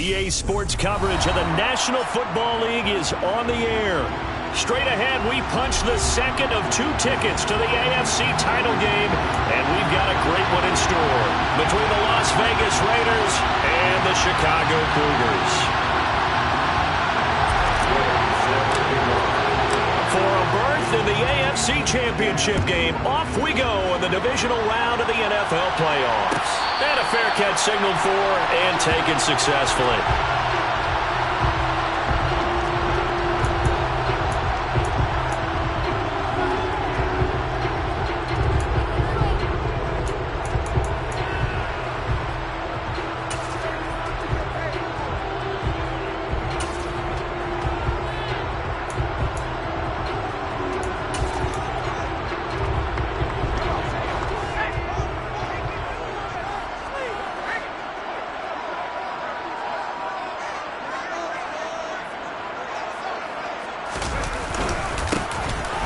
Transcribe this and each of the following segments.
EA Sports coverage of the National Football League is on the air. Straight ahead, we punch the second of 2 tickets to the AFC title game, and we've got a great one in store between the Las Vegas Raiders and the Chicago Cougars. For a berth in the AFC Championship game, off we go in the divisional round of the NFL playoffs. And a fair catch signaled for and taken successfully.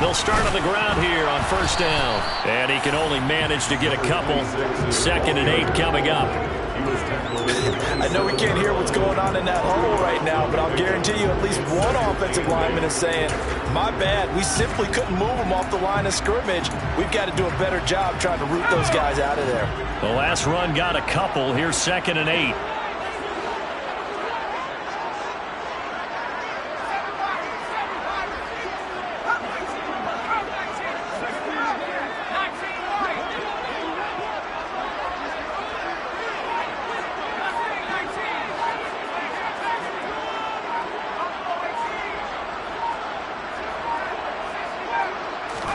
They'll start on the ground here on first down. And he can only manage to get a couple. 2nd and 8 coming up. I know we can't hear what's going on in that hole right now, but I'll guarantee you at least one offensive lineman is saying, my bad, we simply couldn't move them off the line of scrimmage. We've got to do a better job trying to root those guys out of there. The last run got a couple. Here's 2nd and 8.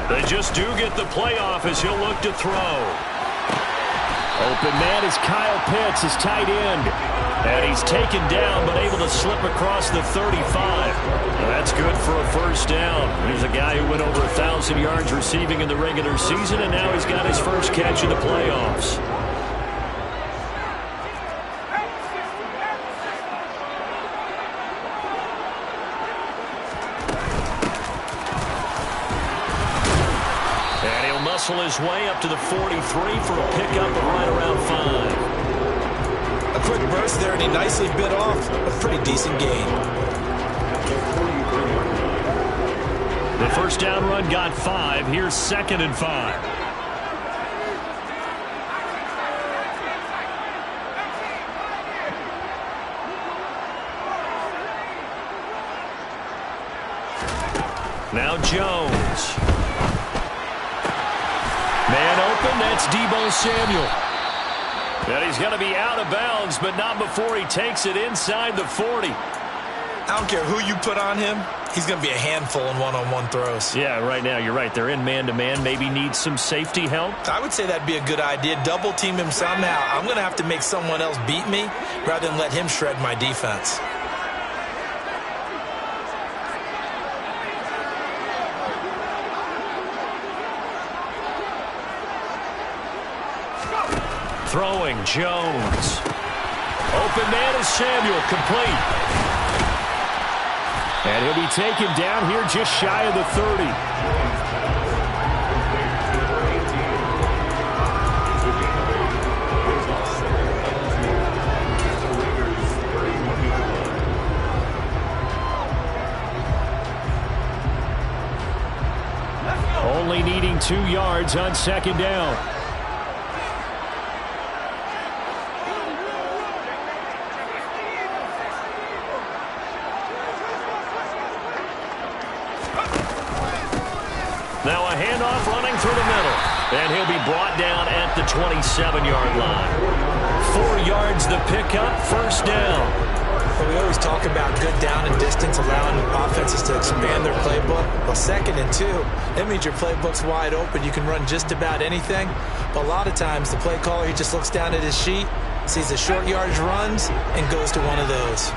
They just do get the playoff as he'll look to throw. Open man is Kyle Pitts, his tight end. And he's taken down but able to slip across the 35. That's good for a first down. Here's a guy who went over 1,000 yards receiving in the regular season, and now he's got his first catch in the playoffs. His way up to the 43 for a pickup of right around 5. A quick burst there, and he nicely bit off a pretty decent gain. The first down run got 5. Here's 2nd and 5. Now Jones. Man open, that's Deebo Samuel. And he's going to be out of bounds, but not before he takes it inside the 40. I don't care who you put on him, he's going to be a handful in one-on-one throws. Yeah, right now, you're right. They're in man-to-man, maybe need some safety help. I would say that'd be a good idea. Double team him somehow. I'm going to have to make someone else beat me rather than let him shred my defense. Throwing, Jones. Open man is Samuel, complete. And he'll be taken down here just shy of the 30. Only needing 2 yards on 2nd down. Now a handoff running through the middle. And he'll be brought down at the 27-yard line. 4 yards the pickup, first down. Well, we always talk about good down and distance, allowing offenses to expand their playbook. Well, 2nd and 2, that means your playbook's wide open. You can run just about anything. But a lot of times, the play caller, he just looks down at his sheet, sees the short yardage runs, and goes to one of those.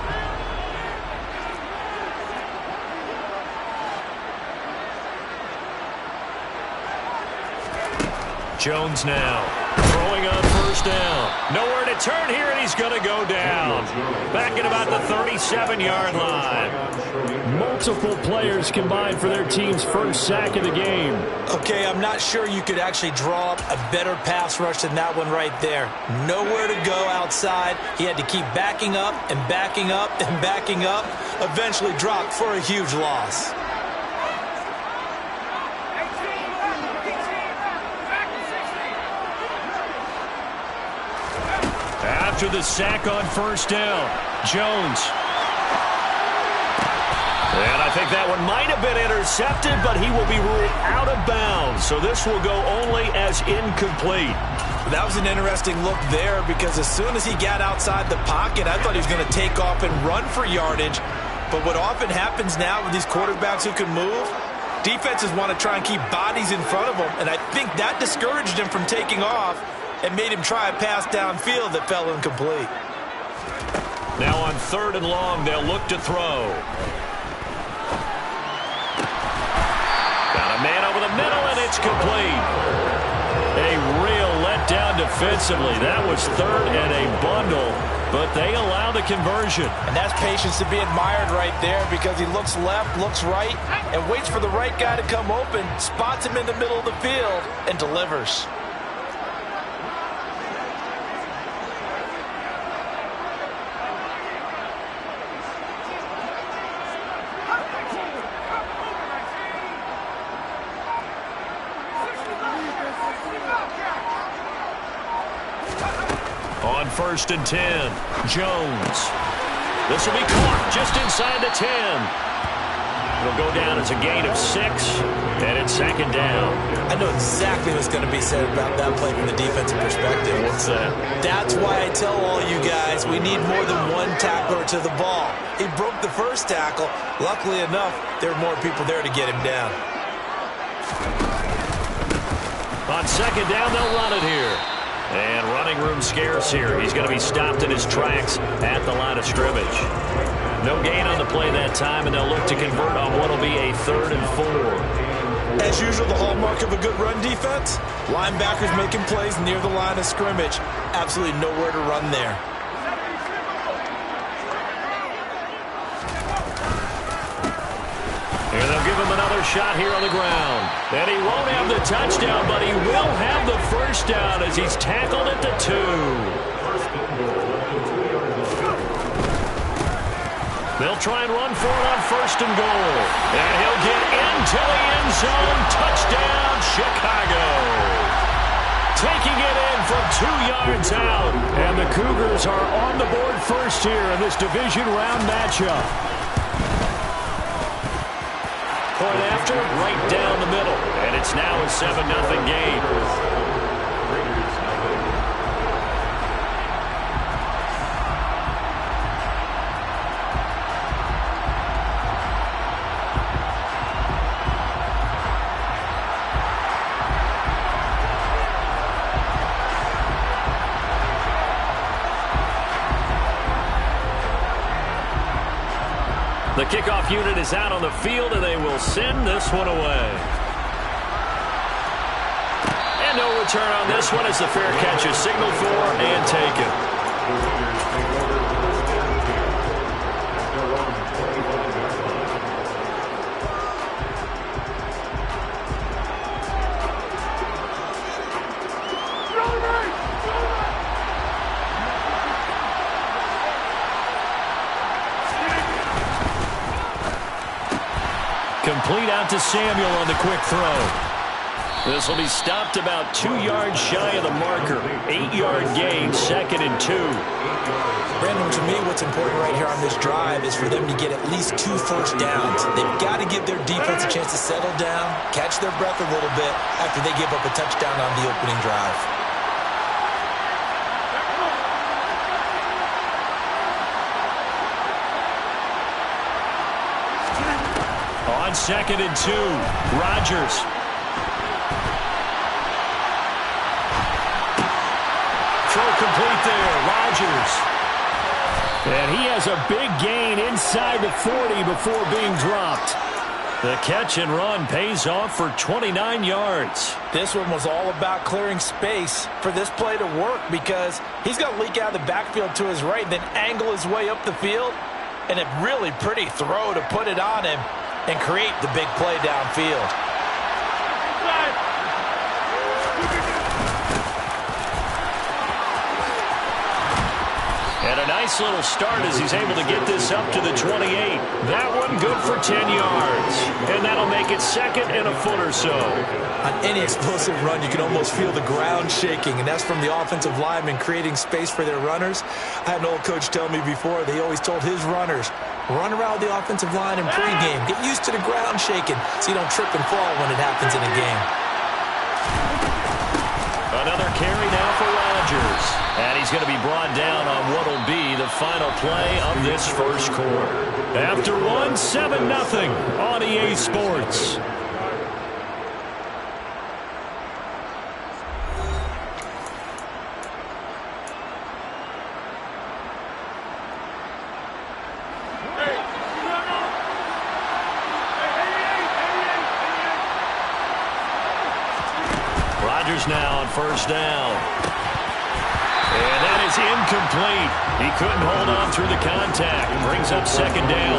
Jones now throwing on first down. Nowhere to turn here, and he's going to go down. Back at about the 37-yard line. Multiple players combined for their team's first sack of the game. Okay, I'm not sure you could actually draw up a better pass rush than that one right there. Nowhere to go outside. He had to keep backing up and backing up and backing up. Eventually dropped for a huge loss. After the sack on first down, Jones. And I think that one might have been intercepted, but he will be ruled out of bounds. So this will go only as incomplete. That was an interesting look there because as soon as he got outside the pocket, I thought he was going to take off and run for yardage. But what often happens now with these quarterbacks who can move, defenses want to try and keep bodies in front of them. And I think that discouraged him from taking off and made him try a pass downfield that fell incomplete. Now on 3rd and long, they'll look to throw. Got a man over the middle, and it's complete. A real letdown defensively. That was 3rd and a bundle, but they allow the conversion. And that's patience to be admired right there because he looks left, looks right, and waits for the right guy to come open, spots him in the middle of the field, and delivers. On 1st and 10, Jones. This will be caught just inside the 10. It'll go down as a gain of 6, and it's 2nd down. I know exactly what's going to be said about that play from the defensive perspective. What's that? That's why I tell all you guys we need more than one tackler to the ball. He broke the first tackle. Luckily enough, there were more people there to get him down. On 2nd down, they'll run it here. And running room scarce here. He's going to be stopped in his tracks at the line of scrimmage. No gain on the play that time, and they'll look to convert on what will be a 3rd and 4. As usual, the hallmark of a good run defense, linebackers making plays near the line of scrimmage. Absolutely nowhere to run there. And they'll give him another shot here on the ground. And he won't have the touchdown, but he will have the first down as he's tackled at the 2. They'll try and run for it on 1st and goal. And he'll get into the end zone. Touchdown, Chicago. Taking it in from 2 yards out. And the Cougars are on the board first here in this division round matchup. Point after, right down the middle. And it's now a 7-0 game. The kickoff unit is out on the field, and they will send this one away. And no return on this one as the fair catch is signaled for and taken. Complete out to Samuel on the quick throw. This will be stopped about 2 yards shy of the marker. 8-yard gain, 2nd and 2. Brandon, to me, what's important right here on this drive is for them to get at least 2 first downs. They've got to give their defense a chance to settle down, catch their breath a little bit after they give up a touchdown on the opening drive. On 2nd and 2, Rodgers. Throw complete there, Rodgers. And he has a big gain inside the 40 before being dropped. The catch and run pays off for 29 yards. This one was all about clearing space for this play to work because he's going to leak out of the backfield to his right, then angle his way up the field, and a really pretty throw to put it on him and create the big play downfield. And a nice little start as he's able to get this up to the 28. That one good for 10 yards. And that'll make it second and a foot or so. On any explosive run, you can almost feel the ground shaking, and that's from the offensive linemen creating space for their runners. I had an old coach tell me before, they always told his runners, run around the offensive line in pregame. Get used to the ground shaking so you don't trip and fall when it happens in a game. Another carry now for Rodgers. And he's going to be brought down on what will be the final play of this first quarter. After one, 7-0 on EA Sports. Rodgers now on first down. And that is incomplete. He couldn't hold on through the contact. Brings up second down.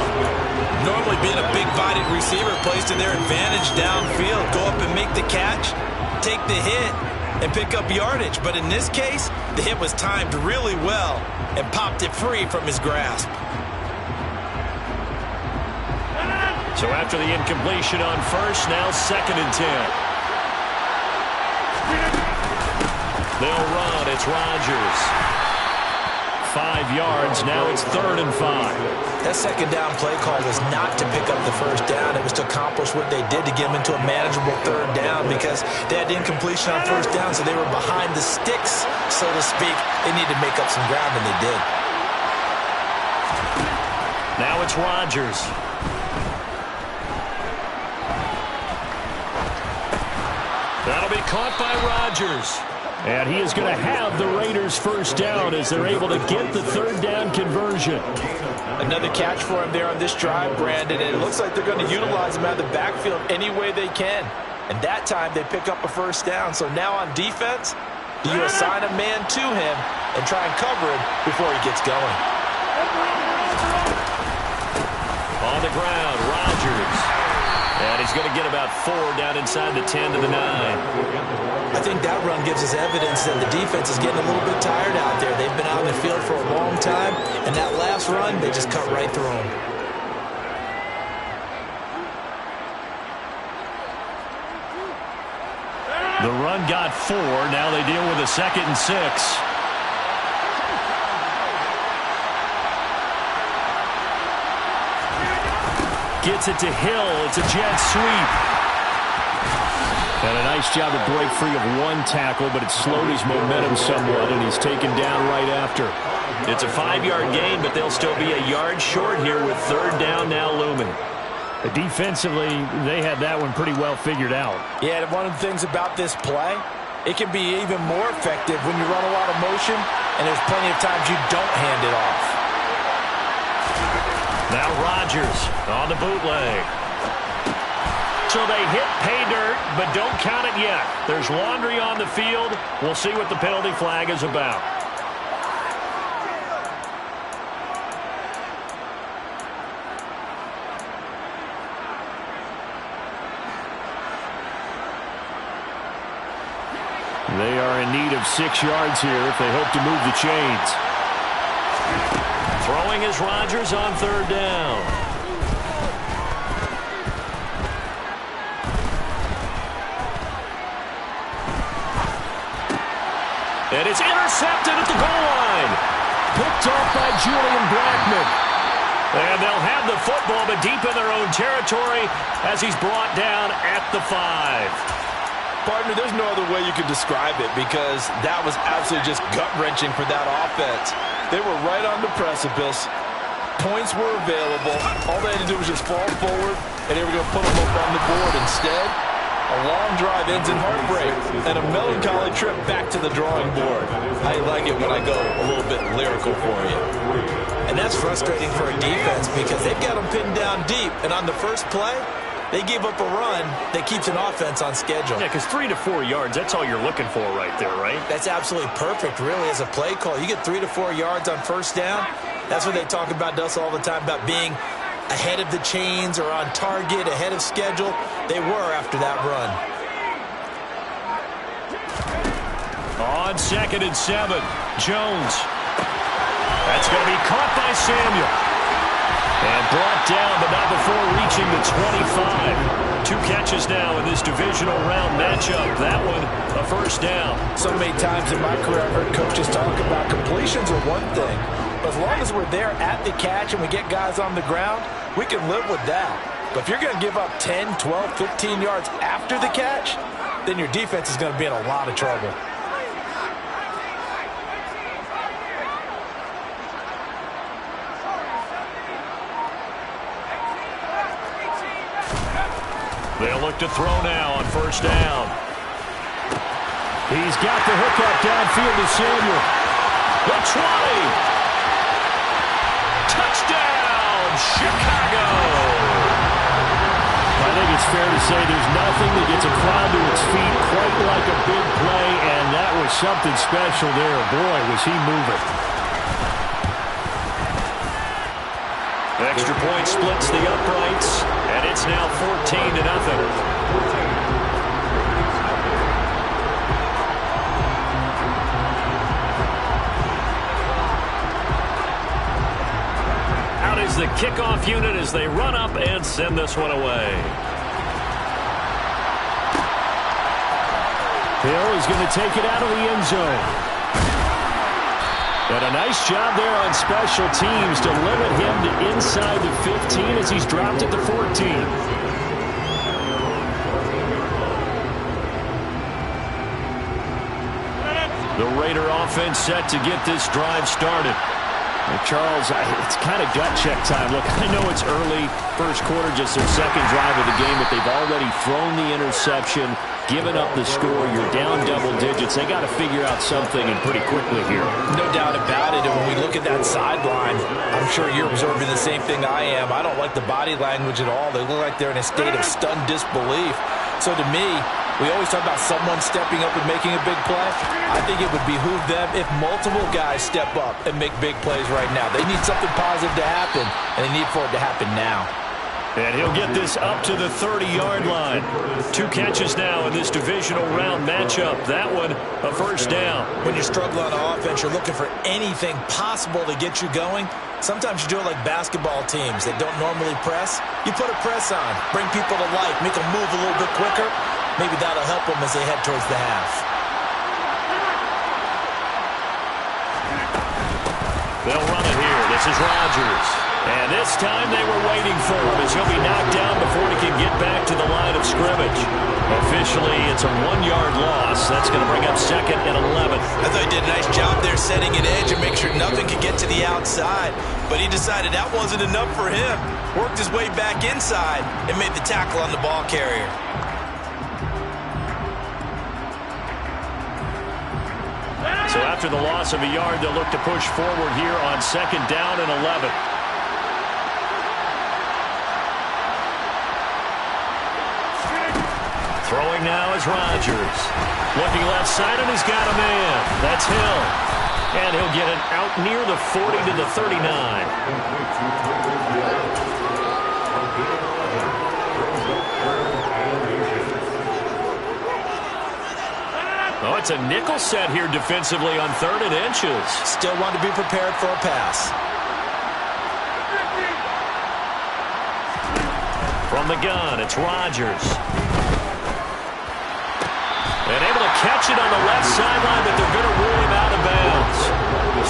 Normally being a big-bodied receiver plays to their advantage downfield. Go up and make the catch, take the hit, and pick up yardage. But in this case, the hit was timed really well and popped it free from his grasp. So after the incompletion on first, now second and 10. They'll run. It's Rodgers. 5 yards. Now it's 3rd and 5. That second down play call was not to pick up the first down. It was to accomplish what they did to get them into a manageable 3rd down because they had incompletion on first down, so they were behind the sticks, so to speak. They needed to make up some ground, and they did. Now it's Rodgers. That'll be caught by Rodgers. And he is going to have the Raiders first down as they're able to get the 3rd down conversion. Another catch for him there on this drive, Brandon. And it looks like they're going to utilize him out of the backfield any way they can. And that time they pick up a first down. So now on defense, you assign a man to him and try and cover him before he gets going. On the ground, Rodgers. And he's going to get about 4 down inside the 10 to the 9. I think that run gives us evidence that the defense is getting a little bit tired out there. They've been out in the field for a long time, and that last run, they just cut right through them. The run got 4. Now they deal with a 2nd and 6. Gets it to Hill. It's a jet sweep. And a nice job to break free of one tackle, but it slowed his momentum somewhat, and he's taken down right after. It's a 5-yard gain, but they'll still be a yard short here with 3rd down now looming. Defensively, they had that one pretty well figured out. Yeah, and one of the things about this play, it can be even more effective when you run a lot of motion, and there's plenty of times you don't hand it off. Now Rodgers on the bootleg. So they hit pay dirt, but don't count it yet. There's laundry on the field. We'll see what the penalty flag is about. They are in need of 6 yards here if they hope to move the chains. Throwing is Rodgers on 3rd down. And it's intercepted at the goal line. Picked off by Julian Blackmon. And they'll have the football, but deep in their own territory as he's brought down at the 5. Partner, there's no other way you could describe it because that was absolutely just gut-wrenching for that offense. They were right on the precipice. Points were available. All they had to do was just fall forward, and they were going to put them up on the board. Instead, a long drive ends in heartbreak and a melancholy trip back to the drawing board. I like it when I go a little bit lyrical for you. And that's frustrating for a defense because they've got them pinned down deep, and on the first play, They give up a run that keeps an offense on schedule. Yeah, because 3 to 4 yards, that's all you're looking for right there, right? That's absolutely perfect, really, as a play call. You get 3 to 4 yards on first down. That's what they talk about to us all the time, about being ahead of the chains or on target, ahead of schedule. They were after that run. On 2nd and 7, Jones. That's going to be caught by Samuel. And brought down, but not before reaching the 25. 2 catches now in this divisional round matchup. That one, a first down. So many times in my career, I've heard coaches talk about completions are one thing. But as long as we're there at the catch and we get guys on the ground, we can live with that. But if you're going to give up 10, 12, 15 yards after the catch, then your defense is going to be in a lot of trouble. They'll look to throw now on first down. He's got the hookup downfield to Samuel. The 20. Touchdown, Chicago. I think it's fair to say there's nothing that gets a crowd to its feet quite like a big play, and that was something special there. Boy, was he moving. Extra point splits the uprights, and it's now 14-0. Out is the kickoff unit as they run up and send this one away. Hill is going to take it out of the end zone. And a nice job there on special teams to limit him to inside the 15 as he's dropped at the 14. The Raider offense set to get this drive started. Well, Charles, it's kind of gut check time. Look, I know it's early, first quarter, just their second drive of the game, but they've already thrown the interception, given up the score. You're down double digits. They got to figure out something, and pretty quickly here. No doubt about it. And when we look at that sideline, I'm sure you're observing the same thing I am. I don't like the body language at all. They look like they're in a state of stunned disbelief. So to me, we always talk about someone stepping up and making a big play. I think it would behoove them if multiple guys step up and make big plays right now. They need something positive to happen, and they need for it to happen now. And he'll get this up to the 30-yard line. 2 catches now in this divisional round matchup. That one, a first down. When you're struggling on offense, you're looking for anything possible to get you going. Sometimes you do it like basketball teams that don't normally press. You put a press on, bring people to life, make them move a little bit quicker. Maybe that'll help them as they head towards the half. They'll run it here. This is Rodgers. And this time they were waiting for him as he'll be knocked down before he can get back to the line of scrimmage. Officially, it's a 1-yard loss. That's going to bring up 2nd and 11. I thought he did a nice job there setting an edge and making sure nothing could get to the outside. But he decided that wasn't enough for him. Worked his way back inside and made the tackle on the ball carrier. So after the loss of a yard, they'll look to push forward here on 2nd down and 11. Throwing now is Rodgers. Looking left side, and he's got a man. That's Hill. And he'll get it out near the 40 to the 39. Oh, it's a nickel set here defensively on 3rd and inches. Still want to be prepared for a pass. From the gun, it's Rodgers. And able to catch it on the left sideline, but they're going to rule him out of bounds.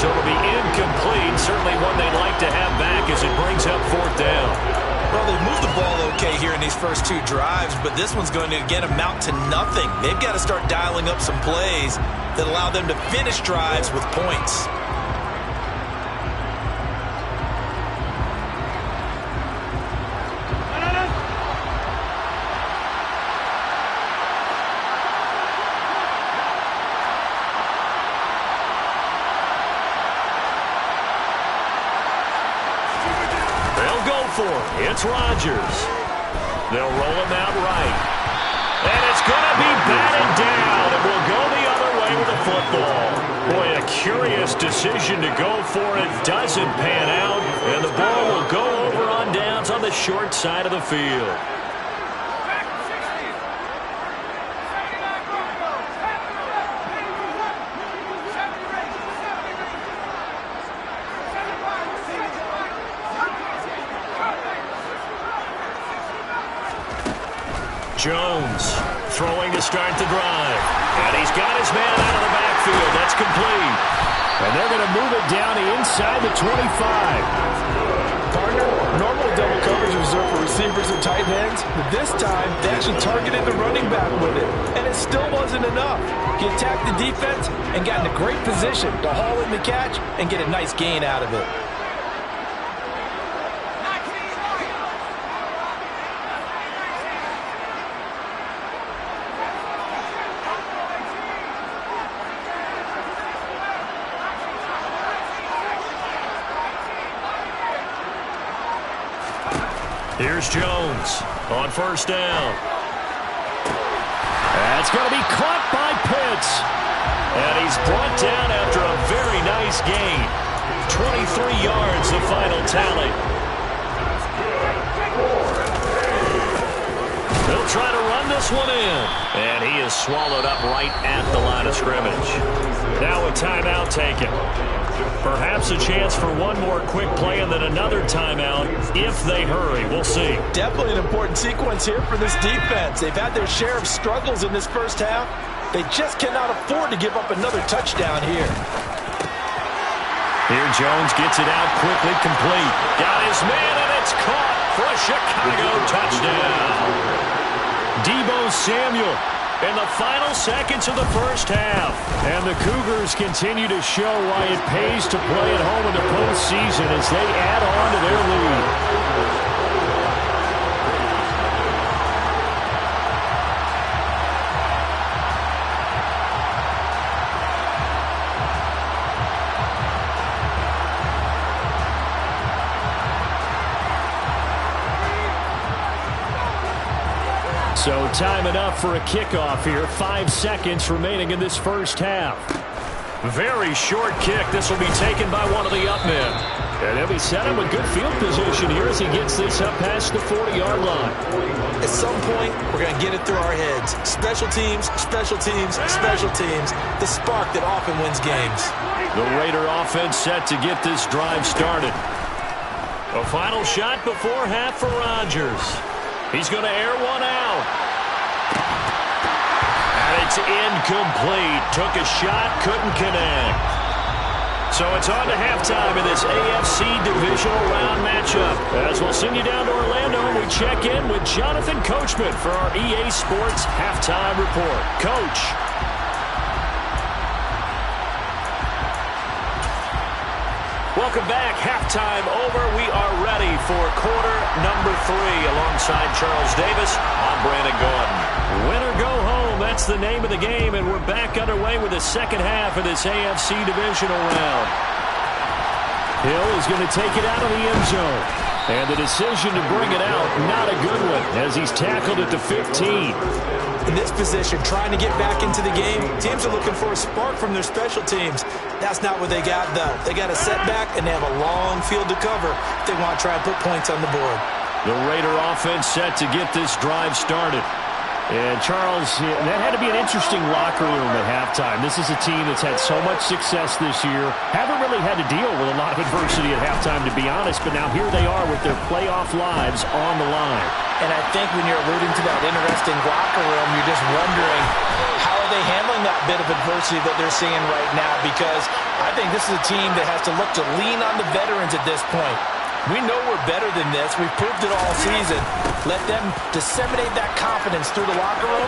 So it'll be incomplete. Certainly one they'd like to have back as it brings up 4th down. Well, they've moved the ball okay here in these first 2 drives, but this one's going to, again, amount to nothing. They've got to start dialing up some plays that allow them to finish drives with points. It's Rodgers. They'll roll him out right. And it's going to be batted down, and we'll go the other way with the football. Boy, a curious decision to go for it. Doesn't pan out, and the ball will go over on downs on the short side of the field. Jones throwing to start the drive. And he's got his man out of the backfield. That's complete. And they're going to move it down to inside the 25. Partner, normal double coverage is reserved for receivers and tight ends, but this time they actually targeted the running back with it, and it still wasn't enough. He attacked the defense and got in a great position to haul in the catch and get a nice gain out of it. Here's Jones on first down. That's going to be caught by Pitts. And he's brought down after a very nice gain. 23 yards, the final tally. They'll try to run this one in. And he is swallowed up right at the line of scrimmage. Now a timeout taken. Perhaps a chance for one more quick play and then another timeout if they hurry. We'll see. Definitely an important sequence here for this defense. They've had their share of struggles in this first half. They just cannot afford to give up another touchdown here. Here Jones gets it out quickly, complete. Got his man, and it's caught for a Chicago touchdown. Deebo Samuel in the final seconds of the first half. And the Cougars continue to show why it pays to play at home in the postseason as they add on to their lead. So time enough for a kickoff here. 5 seconds remaining in this first half. Very short kick. This will be taken by one of the up men. And he'll be set up with good field position here as he gets this up past the 40-yard line. At some point, we're going to get it through our heads. Special teams, special teams, special teams. The spark that often wins games. The Raider offense set to get this drive started. A final shot before half for Rodgers. He's going to air one out. And it's incomplete. Took a shot, couldn't connect. So it's on to halftime in this AFC Divisional Round matchup. As we'll send you down to Orlando, we check in with Jonathan Coachman for our EA Sports Halftime Report. Coach. Welcome back. Halftime over. We are ready for quarter number 3. Alongside Charles Davis, I'm Brandon Gaudin. Win or go home, that's the name of the game, and we're back underway with the second half of this AFC Divisional Round. Hill is going to take it out of the end zone. And the decision to bring it out, not a good one, as he's tackled at the 15. In this position, trying to get back into the game, teams are looking for a spark from their special teams. That's not what they got, though. They got a setback, and they have a long field to cover if they want to try and put points on the board. The Raider offense set to get this drive started. And, Charles, that had to be an interesting locker room at halftime. This is a team that's had so much success this year. Haven't really had to deal with a lot of adversity at halftime, to be honest. But now here they are with their playoff lives on the line. And I think when you're alluding to that interesting locker room, you're just wondering how are they handling that bit of adversity that they're seeing right now, because I think this is a team that has to look to lean on the veterans at this point. We know we're better than this. We've proved it all season. Let them disseminate that confidence through the locker room.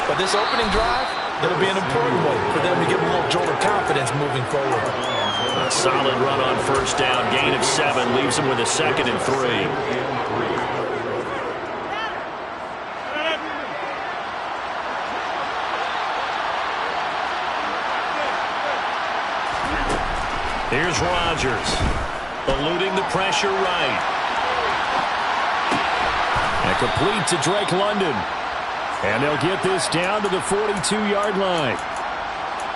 But this opening drive, it'll be an important one for them to get a little jolt of confidence moving forward. A solid run on first down. Gain of 7 leaves them with a 2nd and 3. Here's Rodgers, eluding the pressure right. Complete to Drake London. And they'll get this down to the 42-yard line.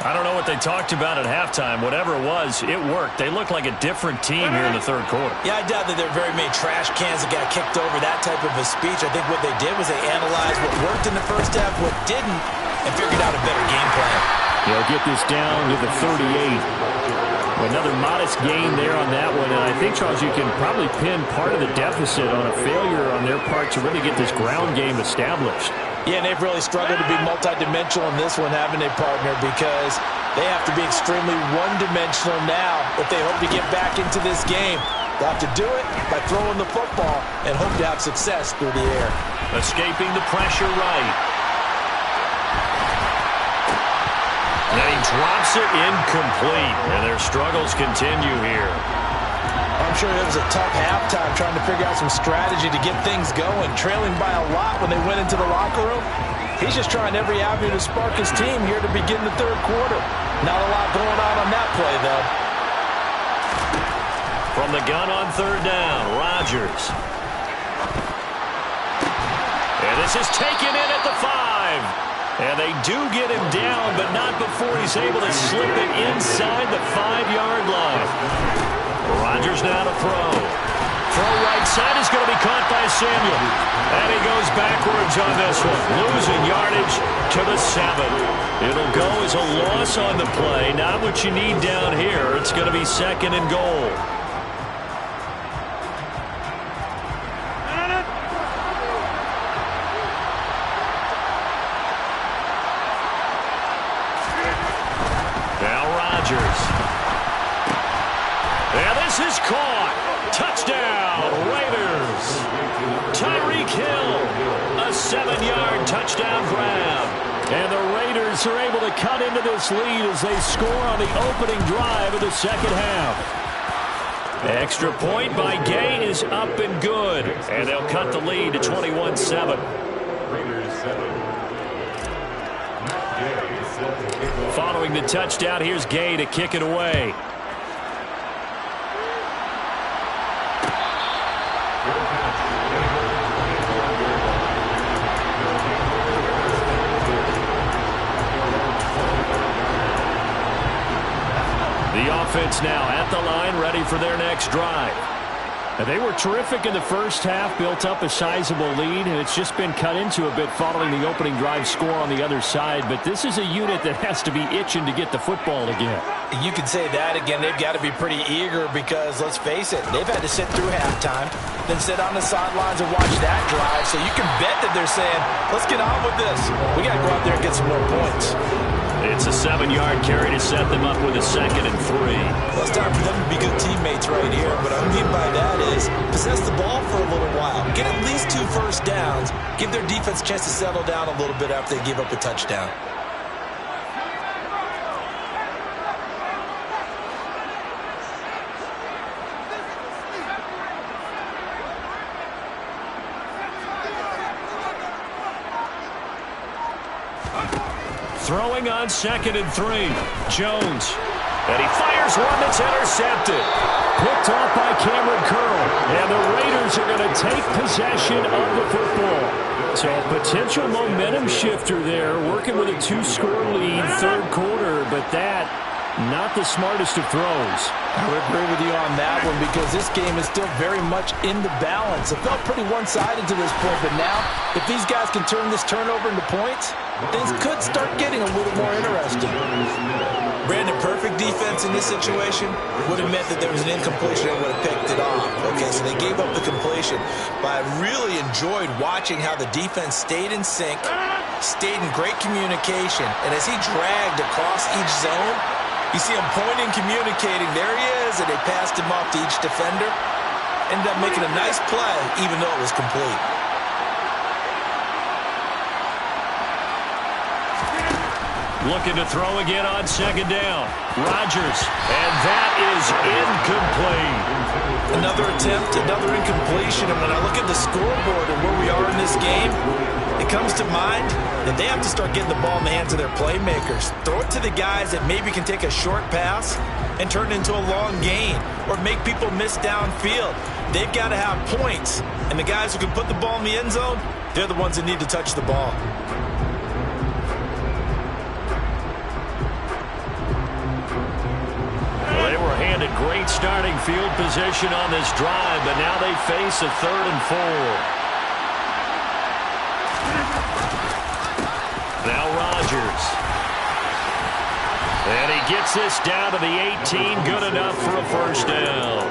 I don't know what they talked about at halftime. Whatever it was, it worked. They look like a different team here in the third quarter. Yeah, I doubt that there are very many trash cans that got kicked over, that type of a speech. I think what they did was they analyzed what worked in the first half, what didn't, and figured out a better game plan. They'll get this down to the 38. Another modest gain there on that one. And I think, Charles, you can probably pin part of the deficit on a failure on their part to really get this ground game established. Yeah, and they've really struggled to be multidimensional in this one, having a partner, because they have to be extremely one-dimensional now if they hope to get back into this game. They'll have to do it by throwing the football and hope to have success through the air. Escaping the pressure right. And he drops it incomplete, and their struggles continue here. I'm sure it was a tough halftime trying to figure out some strategy to get things going, trailing by a lot when they went into the locker room. He's just trying every avenue to spark his team here to begin the third quarter. Not a lot going on that play, though. From the gun on third down, Rodgers. And this is taken in at the 5. And they do get him down, but not before he's able to slip it inside the 5-yard line. Rodgers now to throw. Throw right side is going to be caught by Samuel. And he goes backwards on this one. Losing yardage to the 7. It'll go as a loss on the play. Not what you need down here. It's going to be 2nd and goal. And this is caught. Touchdown, Raiders. Tyreek Hill, a 7-yard touchdown grab. And the Raiders are able to cut into this lead as they score on the opening drive of the second half. Extra point by Gay is up and good. And they'll cut the lead to 21-7. Following the touchdown, here's Gay to kick it away. The offense now at the line, ready for their next drive. And they were terrific in the first half, built up a sizable lead, and it's just been cut into a bit following the opening drive score on the other side. But this is a unit that has to be itching to get the football again. You could say that again. They've got to be pretty eager because, let's face it, they've had to sit through halftime, then sit on the sidelines and watch that drive. So you can bet that they're saying, let's get on with this. We got to go out there and get some more points. It's a 7-yard carry to set them up with a 2nd and 3. Well, it's time for them to be good teammates right here. What I mean by that is possess the ball for a little while. Get at least 2 first downs. Give their defense a chance to settle down a little bit after they give up a touchdown. Throwing on 2nd and 3. Jones. And he fires one that's intercepted. Picked off by Cameron Curl. And the Raiders are going to take possession of the football. So a potential momentum shifter there, working with a 2-score lead, third quarter. But that, not the smartest of throws. I would agree with you on that one because this game is still very much in the balance. It felt pretty one-sided to this point, but now if these guys can turn this turnover into points, things could start getting a little more interesting. Brandon, perfect defense in this situation would have meant that there was an incompletion and would have picked it off. Okay, so they gave up the completion. But I really enjoyed watching how the defense stayed in sync, stayed in great communication, and as he dragged across each zone, you see him pointing, communicating. There he is, and they passed him off to each defender. Ended up making a nice play, even though it was complete. Looking to throw again on 2nd down. Rodgers, and that is incomplete. Another attempt, another incompletion. And when I look at the scoreboard and where we are in this game, it comes to mind that they have to start getting the ball in the hands of their playmakers. Throw it to the guys that maybe can take a short pass and turn it into a long gain or make people miss downfield. They've got to have points, and the guys who can put the ball in the end zone, they're the ones that need to touch the ball. Well, they were handed great starting field position on this drive, but now they face a 3rd and 4. Now Rodgers. And he gets this down to the 18, good enough for a first down.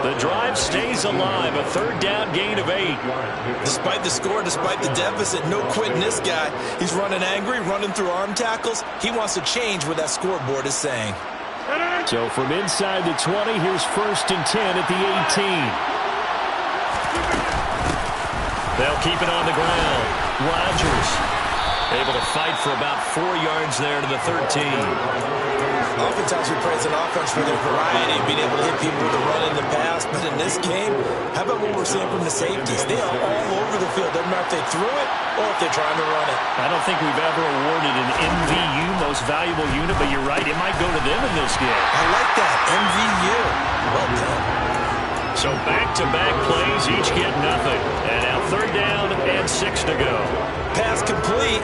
The drive stays alive, a 3rd down gain of 8. Despite the score, despite the deficit, no quitting this guy. He's running angry, running through arm tackles. He wants to change what that scoreboard is saying. So from inside the 20, here's 1st and 10 at the 18. They'll keep it on the ground. Rodgers able to fight for about 4 yards there to the 13. Oftentimes we praise an offense for their variety, being able to hit people with the run in the pass. But in this game, how about what we're seeing from the safeties? They are all over the field. Doesn't matter if they threw it or if they're trying to run it. I don't think we've ever awarded an MVU, most valuable unit, but you're right, it might go to them in this game. I like that, MVU. Well done. So back-to-back plays, each get nothing. And now 3rd down and 6 to go. Pass complete,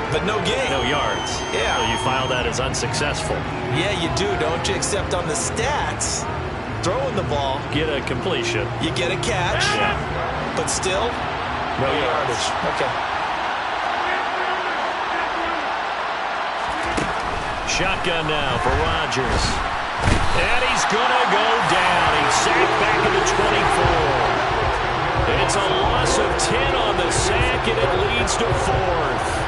but no gain. No yards. Yeah. So you file that as unsuccessful. Yeah, you do, don't you? Except on the stats, throwing the ball, Get a completion. you get a catch, Yeah. but still, No yardage. Okay. Shotgun now for Rodgers. And he's going to go down. He's sacked back at the 24. It's a loss of 10 on the sack, and it leads to 4th.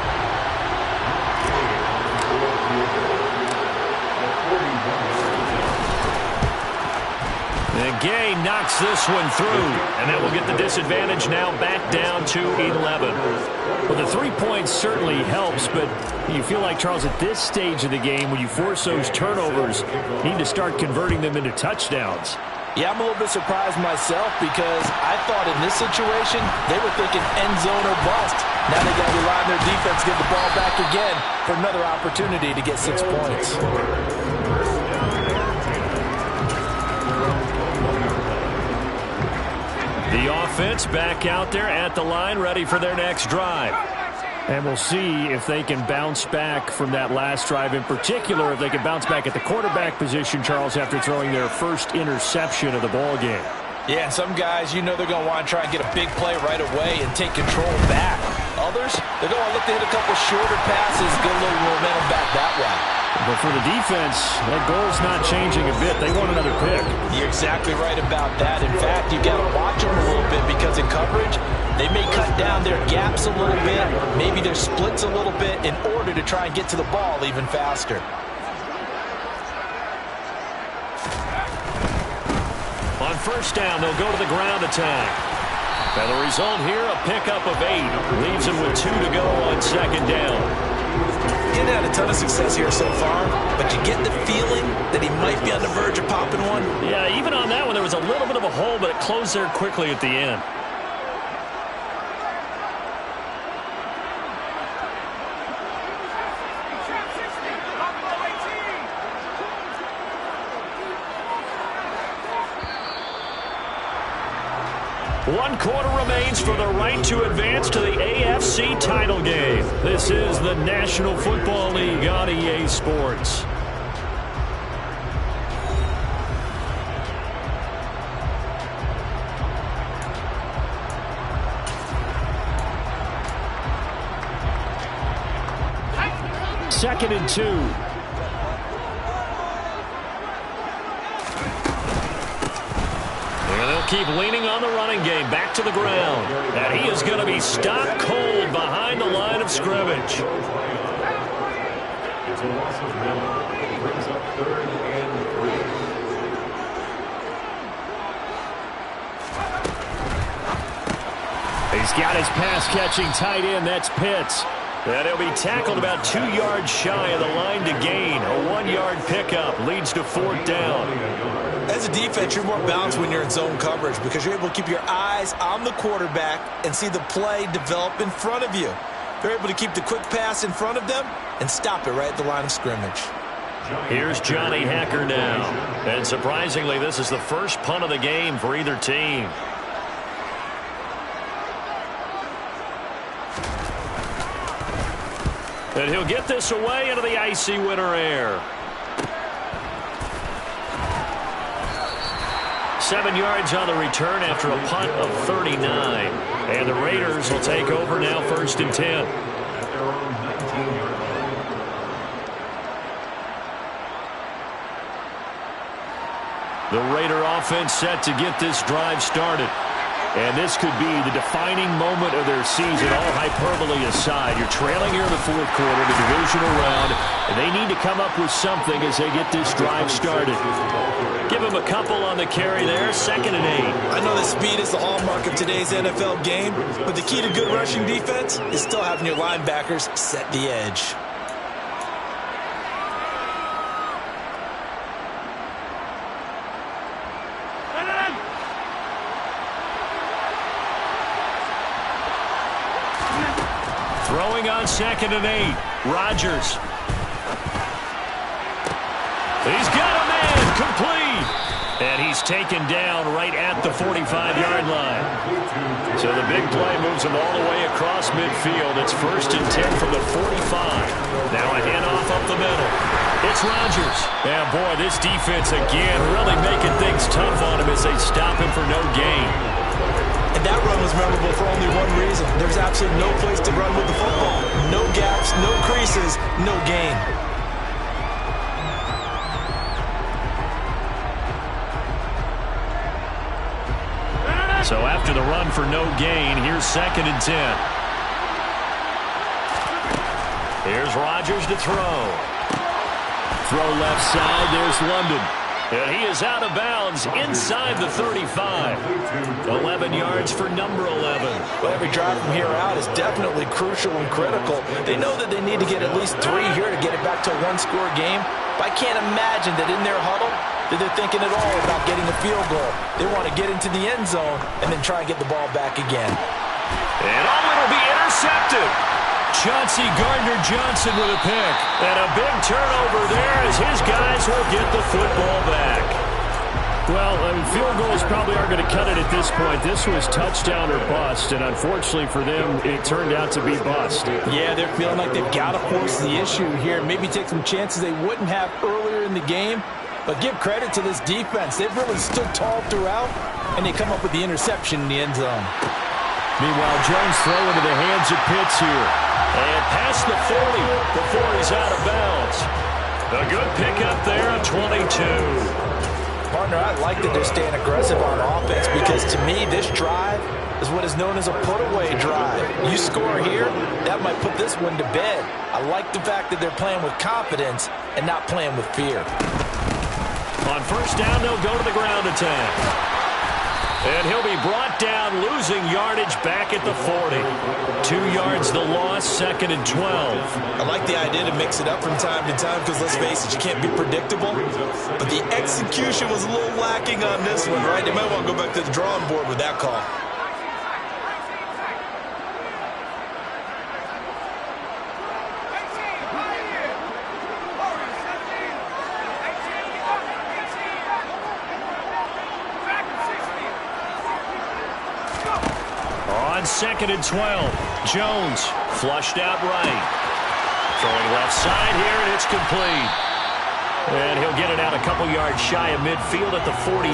And Gay knocks this one through, and that will get the disadvantage now back down to 11. Well, the 3 points certainly helps, but you feel like, Charles, at this stage of the game, when you force those turnovers, you need to start converting them into touchdowns. Yeah, I'm a little bit surprised myself because I thought in this situation they were thinking end zone or bust. Now they got to rely on their defense to get the ball back again for another opportunity to get 6 points. The offense back out there at the line, ready for their next drive. And we'll see if they can bounce back from that last drive, in particular if they can bounce back at the quarterback position, Charles, after throwing their first interception of the ball game. Yeah, and some guys, you know they're going to want to try and get a big play right away and take control back. Others, they're going to look to hit a couple shorter passes, get a little momentum back that way. But for the defense, that goal's not changing a bit. They want another pick. You're exactly right about that. In fact, you've got to watch them a little bit because in coverage, they may cut down their gaps a little bit, maybe their splits a little bit in order to try and get to the ball even faster. On 1st down, they'll go to the ground attack. And the result here, a pickup of 8. Leaves them with 2 to go on 2nd down. He had a ton of success here so far, but you get the feeling that he might be on the verge of popping one. Yeah, even on that one, there was a little bit of a hole, but it closed there quickly at the end. One quarter remains for the right to advance to the AFC title game. This is the National Football League on EA Sports. Second and 2. Keep leaning on the running game. Back to the ground. And he is going to be stopped cold behind the line of scrimmage. He's got his pass-catching tight end. That's Pitts. And he'll be tackled about 2 yards shy of the line to gain. A 1-yard pickup leads to 4th down. As a defense, you're more balanced when you're in zone coverage because you're able to keep your eyes on the quarterback and see the play develop in front of you. They're able to keep the quick pass in front of them and stop it right at the line of scrimmage. Here's Johnny Hacker now. And surprisingly, this is the first punt of the game for either team. And he'll get this away into the icy winter air. 7 yards on the return after a punt of 39. And the Raiders will take over now, 1st and 10. The Raider offense set to get this drive started. And this could be the defining moment of their season, all hyperbole aside. You're trailing here in the 4th quarter, the divisional round, and they need to come up with something as they get this drive started. Give them a couple on the carry there, 2nd and 8. I know that speed is the hallmark of today's NFL game, but the key to good rushing defense is still having your linebackers set the edge. Throwing on 2nd and 8. Rodgers. He's got a man complete. And he's taken down right at the 45-yard line. So the big play moves him all the way across midfield. It's 1st and 10 from the 45. Now a handoff up the middle. It's Rodgers. And boy, this defense again really making things tough on him as they stop him for no gain. And that run was memorable for only one reason. There's absolutely no place to run with the football. No gaps, no creases, no gain. So after the run for no gain, here's 2nd and 10. Here's Rodgers to throw. Throw left side, there's London. And he is out of bounds inside the 35. 11 yards for number 11. Well, every drive from here out is definitely crucial and critical. They know that they need to get at least 3 here to get it back to a one-score game. But I can't imagine that in their huddle that they're thinking at all about getting a field goal. They want to get into the end zone and then try and get the ball back again. And it'll be intercepted. Chauncey Gardner-Johnson with a pick. And a big turnover there as his guys will get the football back. Well, I mean, field goals probably aren't going to cut it at this point. This was touchdown or bust, and unfortunately for them, it turned out to be bust. Yeah, they're feeling like they've got to force the issue here. Maybe take some chances they wouldn't have earlier in the game. But give credit to this defense. They've really stood tall throughout, and they come up with the interception in the end zone. Meanwhile, Jones throw into the hands of Pitts here. And past the 40 before he's out of bounds. A good pickup there at 22. Partner, I like that they're staying aggressive on offense because to me, this drive is what is known as a put-away drive. You score here, that might put this one to bed. I like the fact that they're playing with confidence and not playing with fear. On 1st down, they'll go to the ground attack. And he'll be brought down, losing yardage back at the 40. 2 yards the loss, 2nd and 12. I like the idea to mix it up from time to time because, let's face it, you can't be predictable. But the execution was a little lacking on this one, right? They might want to go back to the drawing board with that call. On 2nd and 12, Jones flushed out right. Throwing left side here, and it's complete. And he'll get it out a couple yards shy of midfield at the 48.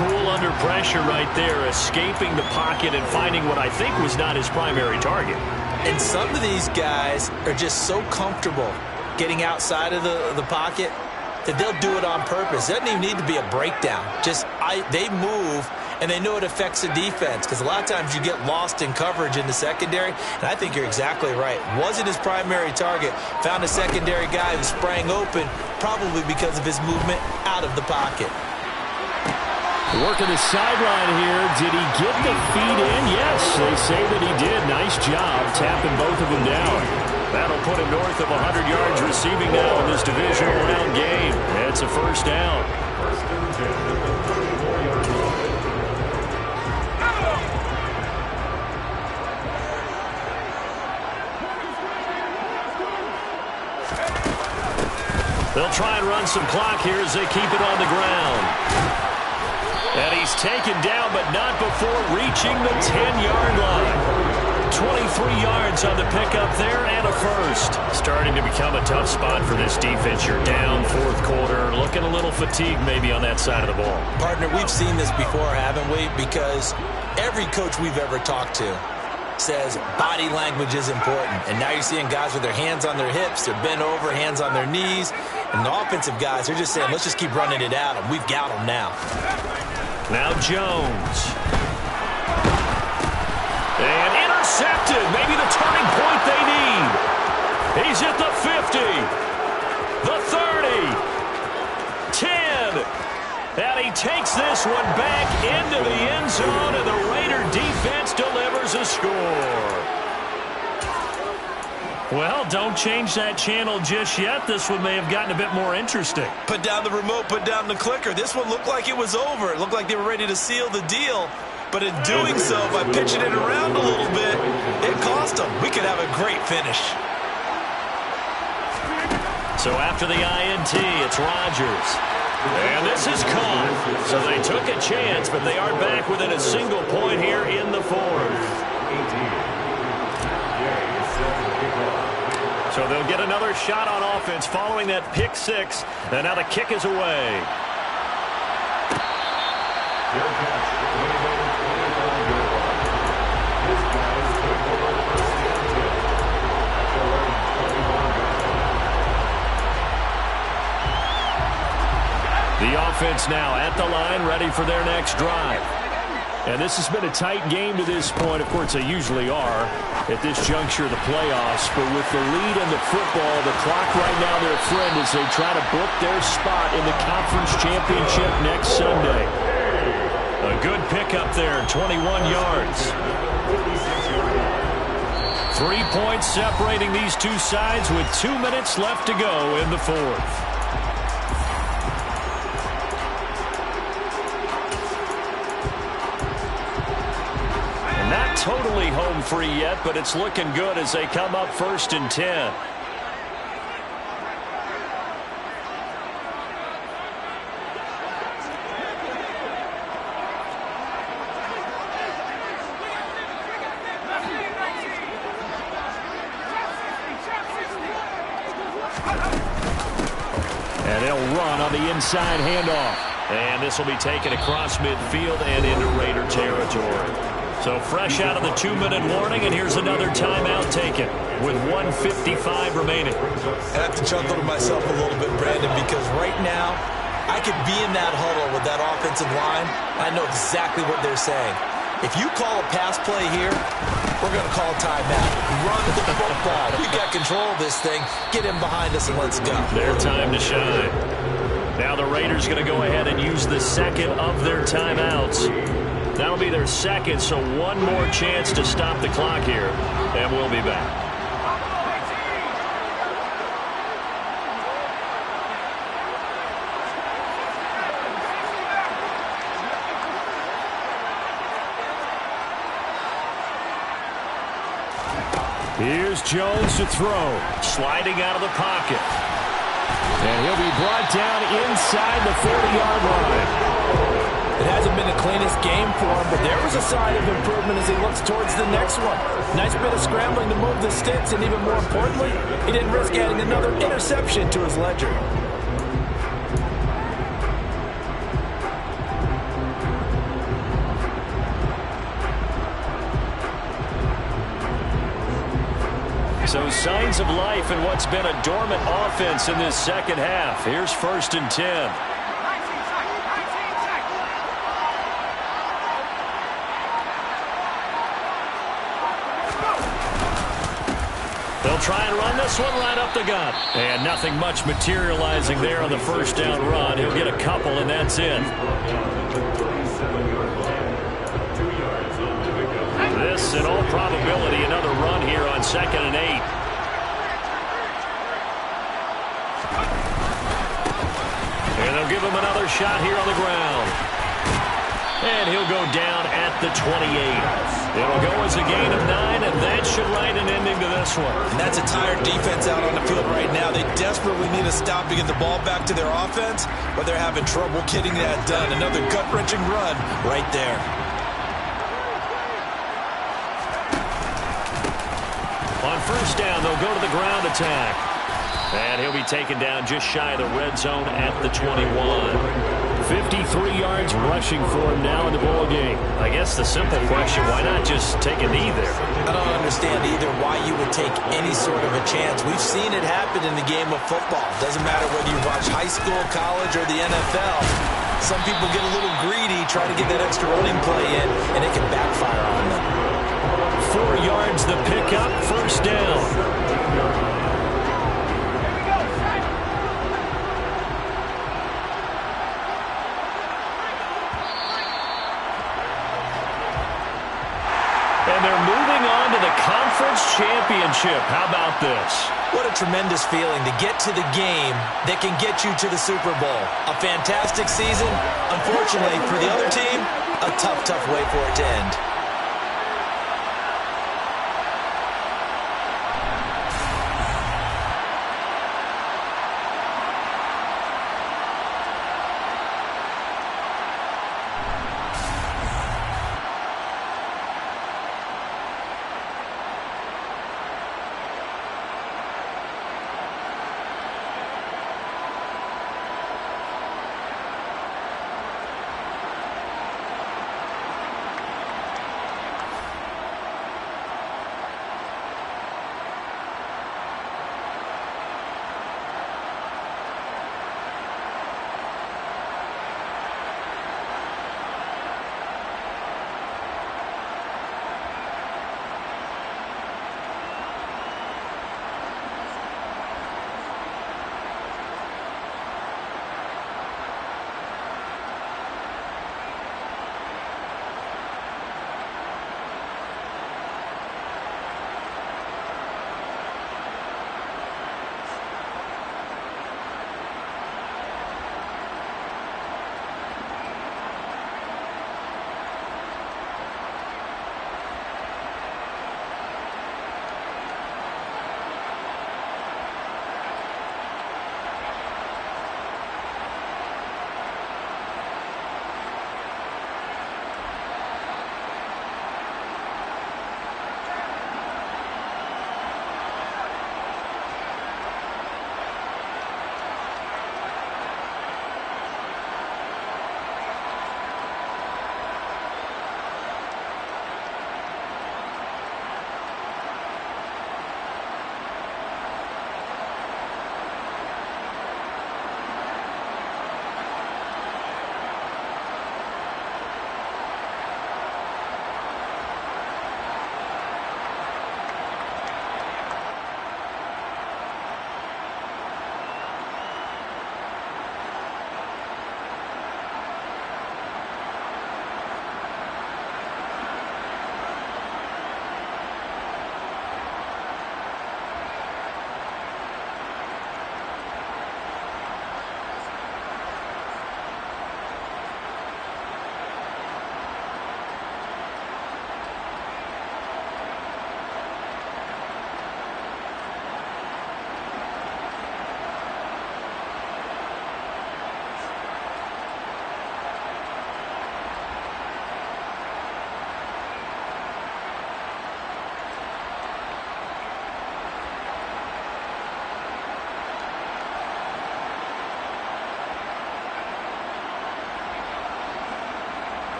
Cool under pressure right there, escaping the pocket and finding what I think was not his primary target. And some of these guys are just so comfortable getting outside of the pocket that they'll do it on purpose. It doesn't even need to be a breakdown. They move, and they know it affects the defense because a lot of times you get lost in coverage in the secondary, and I think you're exactly right. Wasn't his primary target. Found a secondary guy who sprang open, probably because of his movement out of the pocket. Working the sideline here. Did he get the feet in? Yes, they say that he did. Nice job tapping both of them down. That'll put him north of 100 yards receiving now in this divisional round game. It's a 1st down. They'll try and run some clock here as they keep it on the ground. And he's taken down, but not before reaching the 10-yard line. 23 yards on the pickup there and a first. Starting to become a tough spot for this defense. You're down fourth quarter, looking a little fatigued maybe on that side of the ball. Partner, we've seen this before, haven't we? Because every coach we've ever talked to says body language is important. And now you're seeing guys with their hands on their hips, they're bent over, hands on their knees. And the offensive guys, they're just saying, let's just keep running it at them. We've got them now. Now Jones. And intercepted. Maybe the turning point they need. He's at the 50. The 30. 10. And he takes this one back into the end zone, and the Raider defense delivers a score. Well, don't change that channel just yet. This one may have gotten a bit more interesting. Put down the remote, put down the clicker. This one looked like it was over. It looked like they were ready to seal the deal. But in doing so, by pitching it around a little bit, it cost them. We could have a great finish. So after the INT, it's Rodgers. And this is caught. So they took a chance, but they are back within a single point here in the fourth. So they'll get another shot on offense following that pick six. And now the kick is away. The offense now at the line, ready for their next drive. And this has been a tight game to this point. Of course, they usually are at this juncture of the playoffs. But with the lead in the football, the clock right now their friend as they try to book their spot in the conference championship next Sunday. A good pickup there, 21 yards. 3 points separating these two sides with 2 minutes left to go in the fourth. Not totally home free yet, but it's looking good as they come up 1st and 10. And they'll run on the inside handoff. And this will be taken across midfield and into Raider territory. So fresh out of the 2-minute warning, and here's another timeout taken with 1:55 remaining. I have to chuckle to myself a little bit, Brandon, because right now I could be in that huddle with that offensive line. I know exactly what they're saying. If you call a pass play here, we're going to call a timeout. Run the football. We've got control of this thing. Get in behind us and let's go. Their time to shine. Now the Raiders going to go ahead and use the second of their timeouts. That'll be their second, so one more chance to stop the clock here, and we'll be back. Here's Jones to throw, sliding out of the pocket. And he'll be brought down inside the 40-yard line. It hasn't been the cleanest game for him, but there was a sign of improvement as he looks towards the next one. Nice bit of scrambling to move the sticks, and even more importantly, he didn't risk adding another interception to his ledger. So signs of life in what's been a dormant offense in this second half. Here's 1st and 10. They'll try and run this one right up the gut. And nothing much materializing there on the first down run. He'll get a couple, and that's it. This, in all probability, another run here on 2nd and 8. And they'll give him another shot here on the ground. and he'll go down at the 28. It'll go as a gain of 9, and that should write an ending to this one. And that's a tired defense out on the field right now. They desperately need a stop to get the ball back to their offense, but they're having trouble getting that done. Another gut-wrenching run right there. On first down, they'll go to the ground attack. And he'll be taken down just shy of the red zone at the 21. 53 yards rushing for him now in the ball game. I guess the simple question, why not just take a knee there? I don't understand either why you would take any sort of a chance. We've seen it happen in the game of football. Doesn't matter whether you watch high school, college, or the NFL. Some people get a little greedy, try to get that extra running play in, and it can backfire on them. 4 yards the pickup, first down. And they're moving on to the conference championship. How about this? What a tremendous feeling to get to the game that can get you to the Super Bowl. A fantastic season. Unfortunately, for the other team, a tough, tough way for it to end.